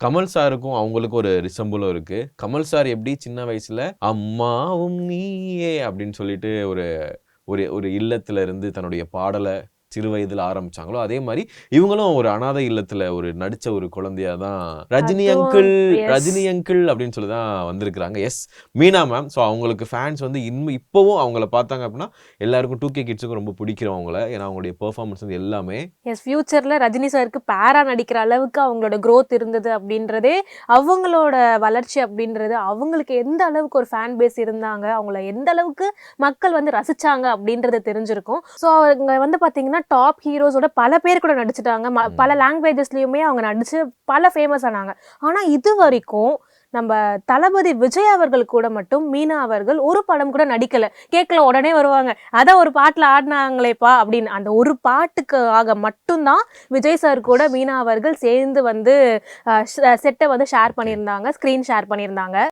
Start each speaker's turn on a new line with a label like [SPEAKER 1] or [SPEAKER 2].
[SPEAKER 1] கமல் சாருக்கும் அவங்களுக்கும் ஒரு ரிசம்பிளும் இருக்கு. கமல் சார் எப்படி சின்ன வயசுல அம்மாவும் நீயே அப்படின்னு சொல்லிட்டு ஒரு ஒரு ஒரு இல்லத்துல இருந்து தன்னுடைய பாடல சிறு வயதுல ஆரம்பிச்சாங்களோ, அதே மாரி இவங்களும் ஒரு அனாதை இல்லத்துல ஒரு நடிச்ச ஒரு குழந்தையா தான் ரஜினி
[SPEAKER 2] அதுவும்
[SPEAKER 1] அங்கிள்,
[SPEAKER 2] எஸ்.
[SPEAKER 1] ரஜினி அங்கிள் அப்படின்னு சொல்லி தான் வந்திருக்கிறாங்க. Yes Meena ma'am. ஸோ அவங்களுக்கு ஃபேன்ஸ் வந்து இப்பவும் அவங்கள பார்த்தாங்க அப்படின்னா, எல்லாருக்கும் 2K கிட்ஸுக்கும் ரொம்ப பிடிக்கும் அவங்கள. ஏன்னா அவங்களுடைய பெர்ஃபார்மன்ஸ் வந்து எல்லாமே
[SPEAKER 2] எஸ், ஃபியூச்சர்ல ரஜினி சாருக்கு பேரா நடிக்கிற அளவுக்கு அவங்களோட growth இருந்தது அப்படின்றதே, அவங்களோட வளர்ச்சி அப்படின்றது, அவங்களுக்கு எந்த அளவுக்கு ஒரு ஃபேன் பேஸ் இருந்தாங்க, அவங்கள எந்த அளவுக்கு மக்கள் வந்து ரசிச்சாங்க அப்படின்றது தெரிஞ்சிருக்கும். ஸோ அவங்க வந்து பார்த்தீங்கன்னா, டாப் ஹீரோஸோட பல பேர் கூட நடிச்சுட்டாங்க. பல லாங்குவேஜஸ்லயுமே அவங்க நடிச்சு பல ஃபேமஸ் ஆனாங்க. ஆனா இதுவரைக்கும் நம்ம தளபதி விஜய் அவர்கள் கூட மட்டும் மீனா அவர்கள் ஒரு படம் கூட நடிக்கல. கேட்கல உடனே வருவாங்க. அதான் ஒரு பாட்டுல ஆடினாங்களேப்பா அப்படின்னு. அந்த ஒரு பாட்டுக்கு ஆக மட்டும்தான் விஜய் சார் கூட மீனா அவர்கள் சேர்ந்து வந்து செட்டை வந்து ஷேர் பண்ணியிருந்தாங்க, ஸ்க்ரீன் ஷேர் பண்ணியிருந்தாங்க.